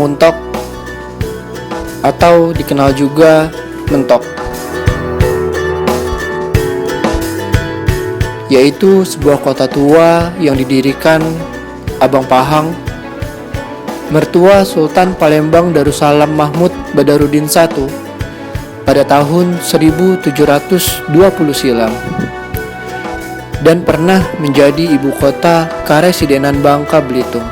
Muntok atau dikenal juga Mentok, yaitu sebuah kota tua yang didirikan Abang Pahang, mertua Sultan Palembang Darussalam Mahmud Badarudin I pada tahun 1720 silam, dan pernah menjadi ibu kota Karesidenan Bangka Belitung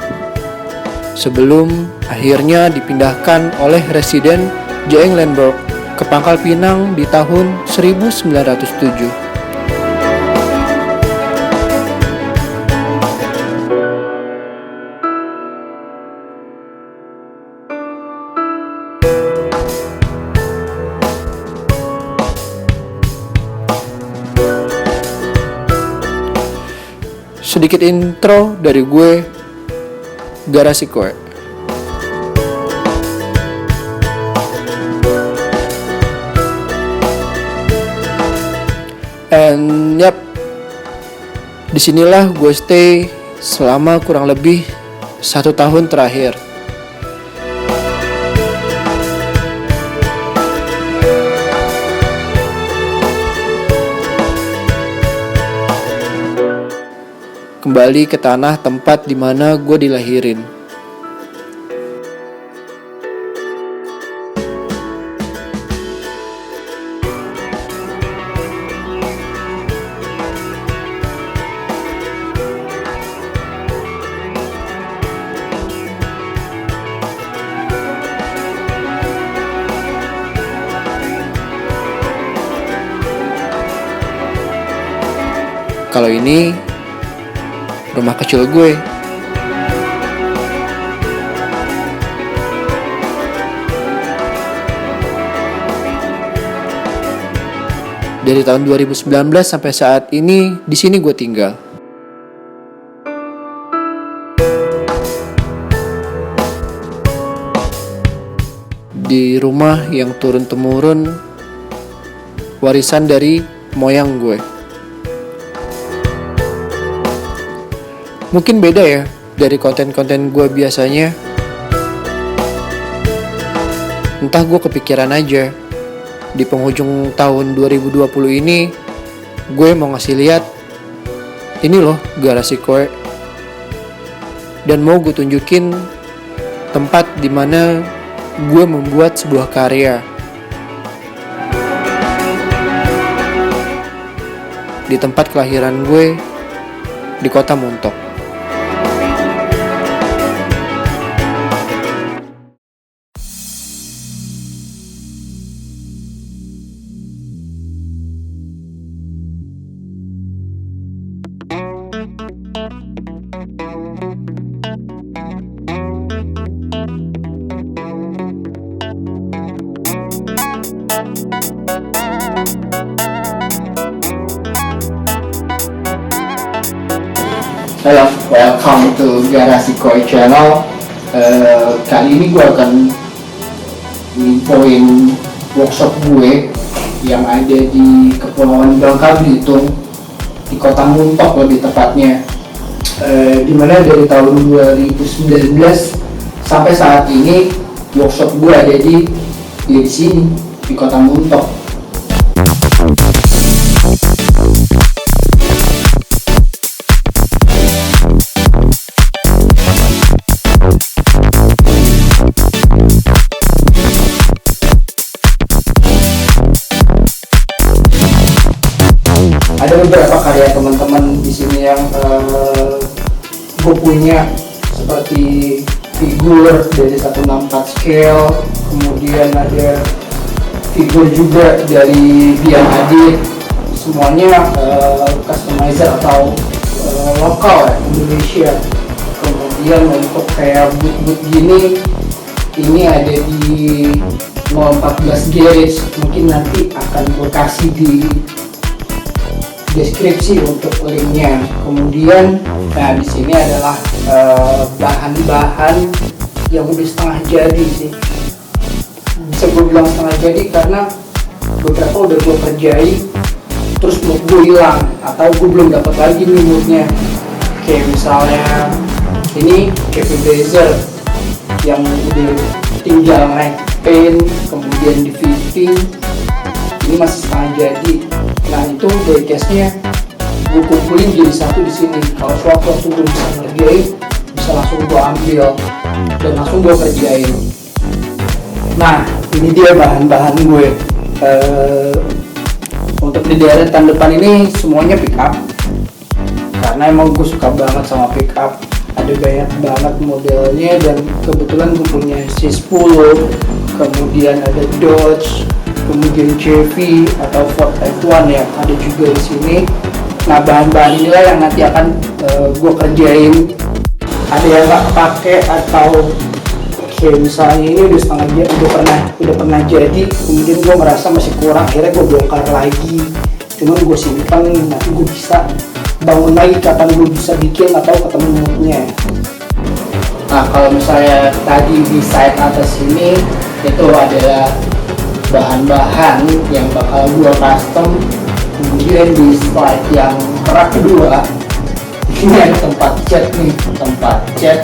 sebelum akhirnya dipindahkan oleh Residen J.Eng Lenberg ke Pangkal Pinang di tahun 1907. Sedikit intro dari gue, Garasi Koe. And disinilah gue stay selama kurang lebih 1 tahun terakhir. Kembali ke tanah tempat dimana gue dilahirin. Kalau ini rumah kecil gue. Dari tahun 2019 sampai saat ini di sini gue tinggal. Di rumah yang turun-temurun warisan dari moyang gue. Mungkin beda ya dari konten-konten gue biasanya. Entah gue kepikiran aja. Di penghujung tahun 2020 ini gue mau ngasih lihat, ini loh Garasi Koe. Dan mau gue tunjukin tempat dimana gue membuat sebuah karya. Di tempat kelahiran gue, di kota Muntok. Halo, welcome to Garasi Koe Channel. Kali ini gue akan infoin workshop gue yang ada di Kepulauan Bangka Belitung, di kota Muntok lebih tepatnya. Dimana dari tahun 2019 sampai saat ini workshop gue ada di sini, di kota Muntok. Ada beberapa karya teman-teman di sini yang gue punya, seperti figur dari 1/64 scale, kemudian ada figur juga dari Bian Adit, semuanya customizer atau lokal ya, Indonesia. Kemudian untuk kayak boot gini, ini ada di 014 Garage, mungkin nanti akan gue kasih di deskripsi untuk linknya. Kemudian, nah di sini adalah bahan-bahan yang udah setengah jadi sih. Bisa gue bilang setengah jadi karena beberapa udah gue kerjain, terus mood gue hilang atau gue belum dapat lagi nih moodnya. Kayak misalnya ini Kevin Blazer yang udah tinggal naik paint kemudian di fitting, ini masih setengah jadi. Nah itu diecast-nya gue kumpulin jadi satu di sini. Kalau sewaktu gue bisa ngerjain, bisa langsung gue ambil dan langsung gue kerjain. Nah ini dia bahan-bahan gue. Untuk di deretan depan ini semuanya pick up, karena emang gue suka banget sama pick up. Ada banyak banget modelnya dan kebetulan gue punya C10, kemudian ada Dodge, kemudian Chevy atau Ford F1 ya ada juga di sini. Nah bahan-bahan inilah yang nanti akan gue kerjain. Ada yang nggak pakai atau kayak misalnya ini udah setengah jadi, udah pernah jadi, kemudian gue merasa masih kurang, akhirnya gue bongkar lagi. Cuman gue simpan, nanti gue bisa bangun lagi kapan gue bisa bikin atau ketemu moodnya. Nah kalau misalnya tadi di side atas ini itu adalah bahan-bahan yang bakal gue custom. Kemudian di slide yang rak kedua ini ada tempat cat nih, tempat cat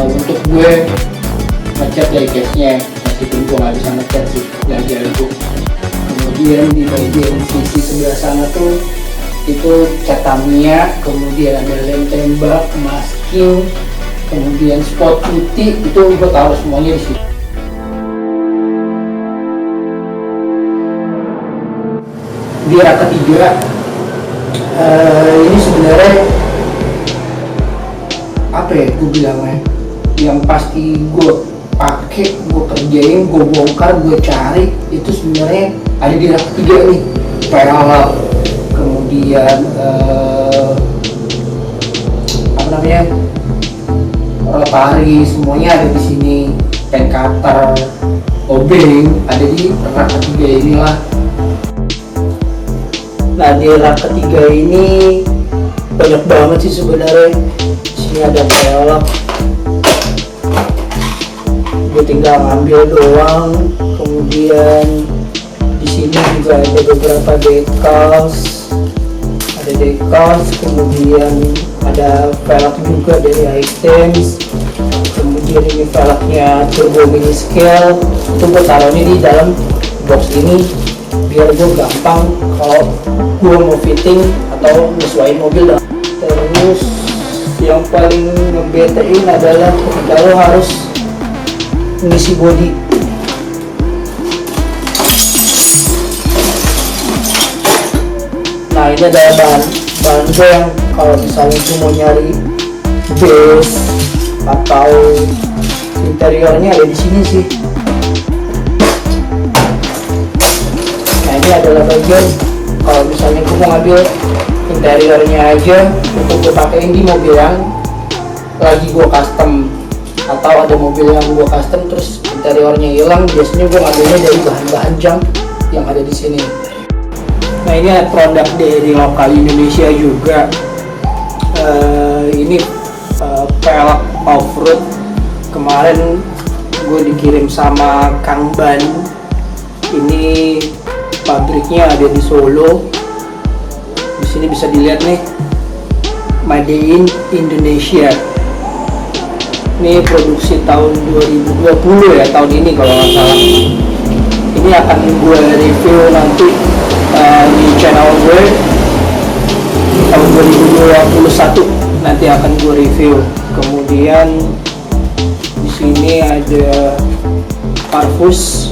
untuk gue ngecat diecast-nya, meskipun gue nggak bisa ngecat sih, nggak jago. Kemudian di bagian sisi sebelah sana tuh itu cat Tamiya, kemudian ada lem tembak, masking, kemudian spot putih, itu gue taruh semuanya di sini. Di rak ketiga ini sebenarnya apa ya gue bilangnya, yang pasti gue pakai, gue kerjain, gue bongkar, gue cari, itu sebenarnya ada di rak ketiga nih. Pelek, kemudian apa namanya, tari, semuanya ada di sini. Pen cutter, obeng ada di rak ketiga inilah. Nah di rak ketiga ini banyak banget sih sebenarnya. Sini ada pelek, gue tinggal ngambil doang. Kemudian di sini juga ada beberapa decals, kemudian ada velg juga dari items. Kemudian ini velgnya turbo mini scale, itu gue taruhnya di dalam box ini biar gue gampang kalau gue mau fitting atau nyesuaiin mobil. Terus yang paling ngebetain adalah ketika lo harus ngisi bodi. Nah ini adalah bahan gue yang kalau misalnya gue mau nyari base atau interiornya ada di sini sih. Nah ini adalah bagian kalau misalnya gue mau ngambil interiornya aja untuk gue pakein di mobil yang lagi gue custom, atau ada mobil yang gue custom terus interiornya hilang, biasanya gue ngambilnya dari bahan-bahan jam yang ada di sini. Nah ini ada produk dari lokal Indonesia juga. Ini pelek off-road, kemarin gue dikirim sama Kang Ban. Ini pabriknya ada di Solo. Di sini bisa dilihat nih, Made in Indonesia. Ini produksi tahun 2020 ya, tahun ini kalau nggak salah. Ini akan gue review nanti di channel gue tahun 2021, nanti akan gue review. Kemudian di sini ada Parfus.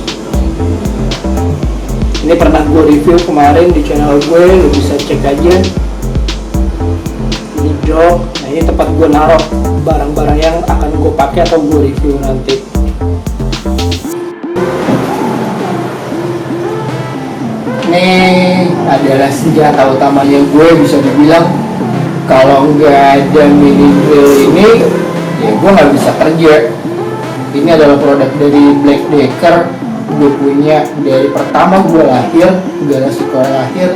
Ini pernah gue review kemarin di channel gue, lo bisa cek aja. Ini jok. Nah ini tempat gue naruh barang-barang yang akan gue pakai atau gue review nanti. Ini adalah senjata utamanya gue, bisa dibilang kalau nggak ada mini drill ini ya gue nggak bisa kerja. Ini adalah produk dari Black Decker. Gue punya dari pertama gue lahir, generasi gue lahir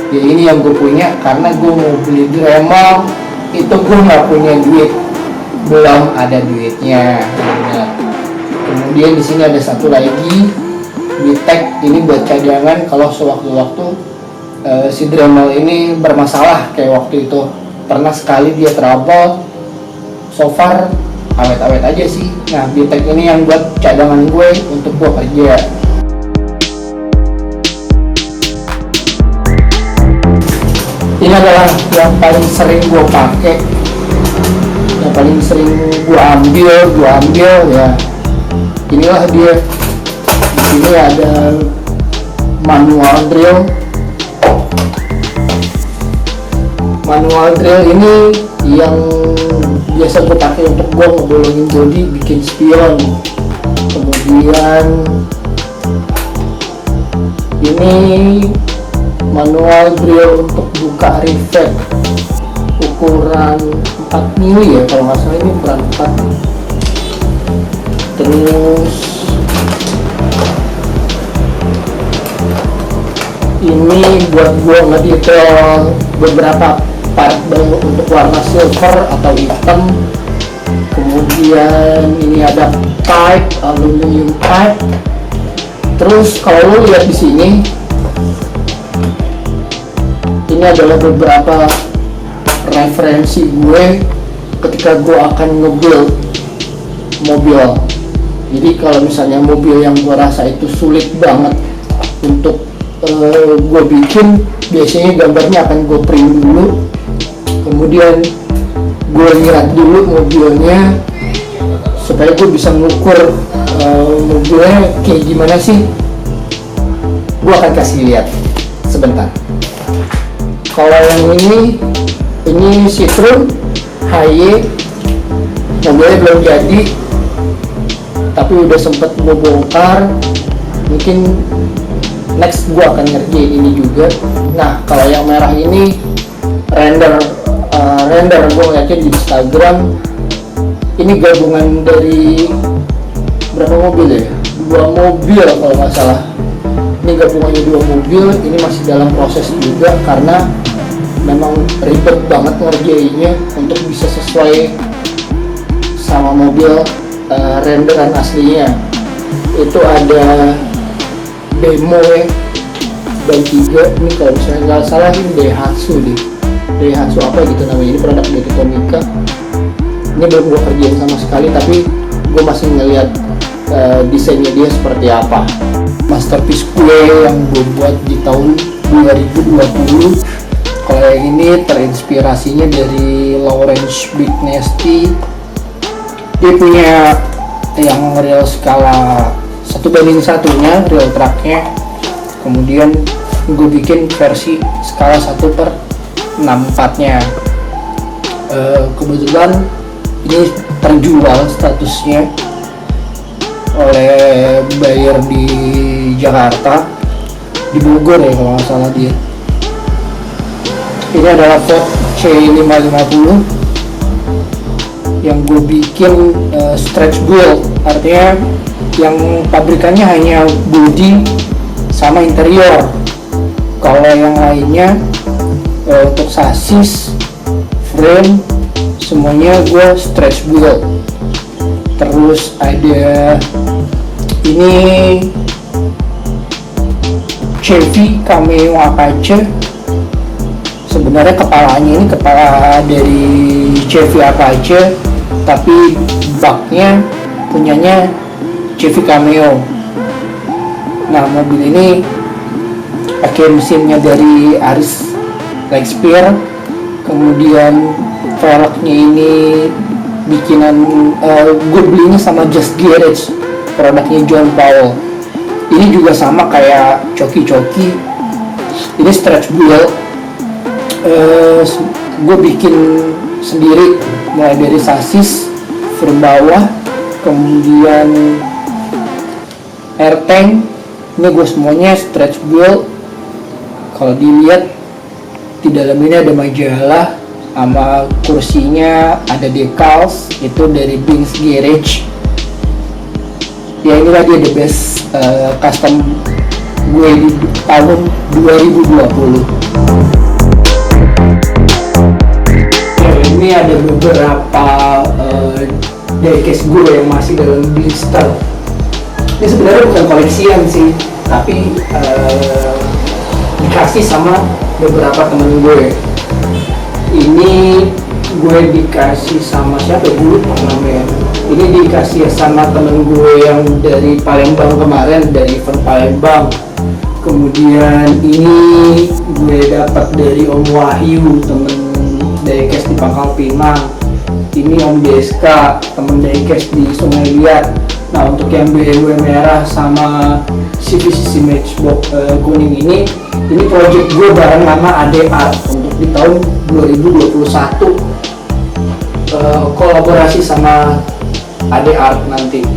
ya, ini yang gue punya karena gue mau beli Dremel itu gue nggak punya duit, belum ada duitnya. Nah, kemudian di sini ada satu lagi Witek, ini buat cadangan kalau sewaktu-waktu si Dremel ini bermasalah. Kayak waktu itu pernah sekali dia trouble, so far awet-awet aja sih. Nah, Bitek ini yang buat cadangan gue untuk gue kerja. Ini adalah yang paling sering gue pakai, yang paling sering gue ambil ya. Inilah dia. Di sini ada manual drill. Manual drill ini yang biasa gue pakai untuk gue ngebolongin bodi, bikin spion. Kemudian ini manual drill untuk buka rivet ukuran 4 mili ya, kalau nggak salah ini ukuran 4. Terus ini buat gue ngedetail beberapa part baru untuk warna silver atau hitam. Kemudian ini ada pipe, aluminium pipe. Terus kalau lo lihat di sini, ini adalah beberapa referensi gue ketika gue akan nge-build mobil. Jadi kalau misalnya mobil yang gue rasa itu sulit banget untuk gue bikin, biasanya gambarnya akan gue print dulu, kemudian gue lihat dulu mobilnya supaya gue bisa ngukur mobilnya kayak gimana sih. Gue akan kasih lihat sebentar. Kalau yang ini Citroen HY, mobilnya belum jadi tapi udah sempet gue bongkar. Mungkin next gue akan ngerjain ini juga. Nah, kalau yang merah ini render gue ngeliatnya di Instagram. Ini gabungan dari berapa mobil ya? 2 mobil kalau nggak salah. Ini gabungannya 2 mobil. Ini masih dalam proses juga karena memang ribet banget ngerjainnya untuk bisa sesuai sama mobil renderan aslinya. Itu ada demo ya, dan 3 ini kalau misalnya nggak salah ini Daihatsu apa gitu namanya. Ini produk dari Tomica. Ini belum gue kerjain sama sekali, tapi gue masih ngeliat desainnya dia seperti apa. Masterpiece gue yang gue buat di tahun 2020. Kalau yang ini terinspirasinya dari Lawrence Big Nasty. Dia punya yang real skala 1:1-nya real trucknya. Kemudian gue bikin versi skala 1/64-nya. Kebetulan ini terjual statusnya oleh buyer di Jakarta, di Bogor ya kalau nggak salah dia. Ini adalah Ford C550 yang gue bikin stretch build, artinya yang pabrikannya hanya body sama interior. Kalau yang lainnya untuk sasis, frame, semuanya gue stretch build. Terus ada ini Chevy Cameo Apache. Sebenarnya kepalanya ini kepala dari Chevy Apache, tapi baknya punyanya Chevy Cameo. Nah, mobil ini pakai mesinnya dari Aris Lexpeer. Kemudian velgnya ini bikinan gue belinya sama Just Garage, produknya John Powell. Ini juga sama kayak coki-coki. Ini stretch build. Gue bikin sendiri mulai dari sasis, frame bawah, kemudian air tank. Ini gue semuanya stretch build. Kalau dilihat di dalam ini ada majalah sama kursinya, ada decals, itu dari Bing's Garage. Ya inilah dia the best custom gue di tahun 2020. Ini ada beberapa diecast gue yang masih dalam blister. Ini sebenarnya bukan koleksian sih, tapi dikasih sama beberapa temen gue. Ini gue dikasih sama siapa ya, gue lupa namanya. Ini dikasih sama temen gue yang dari Palembang kemarin, dari event Palembang. Kemudian ini gue dapat dari Om Wahyu, temen dari Cash di Pangkal Pinang. Ini Om Deska, temen dari Cash di Sungai Liat. Nah, untuk yang BMW merah sama CVCC Matchbox kuning ini project gue bareng sama ADR untuk di tahun 2021, kolaborasi sama ADR nanti.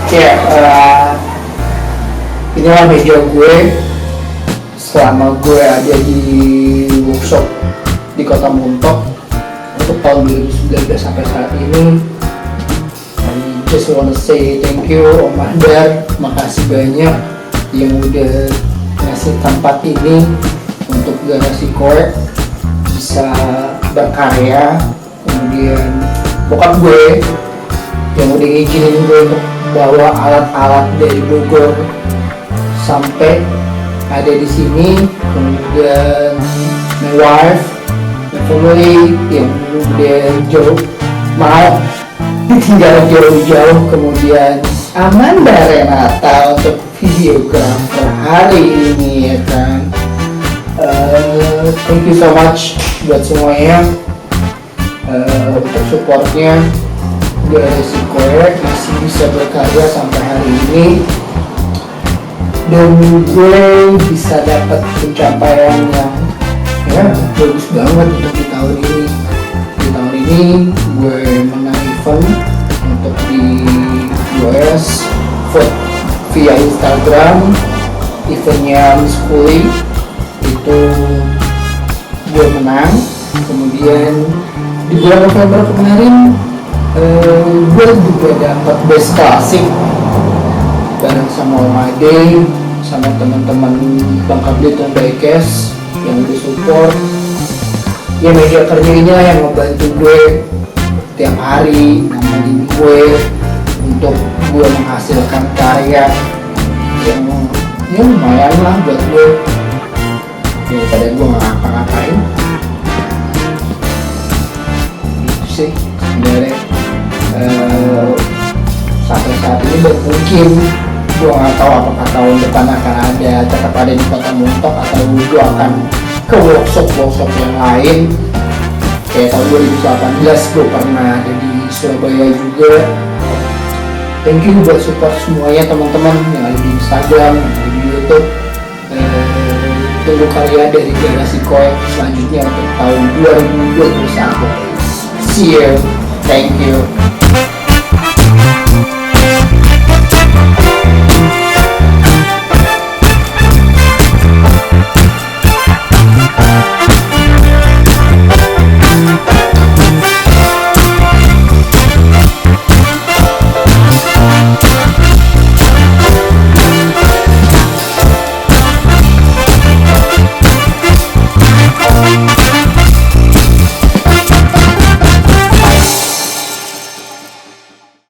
Oke, inilah media gue selama gue ada di workshop di Kota Muntok untuk tahun 2019 sampai saat ini. Just wanna say thank you Om Ahdar, makasih banyak yang udah ngasih tempat ini untuk Garasi Korek bisa berkarya. Kemudian bokap gue yang udah ngizinin gue untuk bawa alat-alat dari Bogor sampai ada di sini. Kemudian my wife, my family yang udah jauh mau tinggal jauh-jauh. Kemudian Amanda Renata untuk videografer hari ini, ya kan. Thank you so much buat semuanya untuk supportnya. Garasi Korek masih bisa berkarya sampai hari ini, dan gue bisa dapat pencapaian yang ya bagus banget untuk di tahun ini. Di tahun ini gue menang event untuk di US vote via Instagram, eventnya Miss Kuli itu gue menang. Kemudian di bulan November kemarin gue juga dapat best classic bareng sama Om Ade, sama teman-teman Bangka Belitung Diecast yang udah support. Ya, media kerja ini yang membantu gue tiap hari, nemenin gue untuk gue menghasilkan karya yang ya lumayan lah buat gue daripada gue nggak ngapa-ngapain. Itu sih sebenarnya. Sampai saat ini mungkin gue nggak tahu apakah tahun depan akan ada tetap ada di Kota Muntok atau gue akan ke workshop yang lain. Kayak tahun 2018 gue pernah ada di Surabaya juga. Thank you buat support semuanya teman-teman yang ada di Instagram, yang ada di YouTube. Tunggu karya dari Garasi Korek selanjutnya untuk tahun 2021. See you, thank you.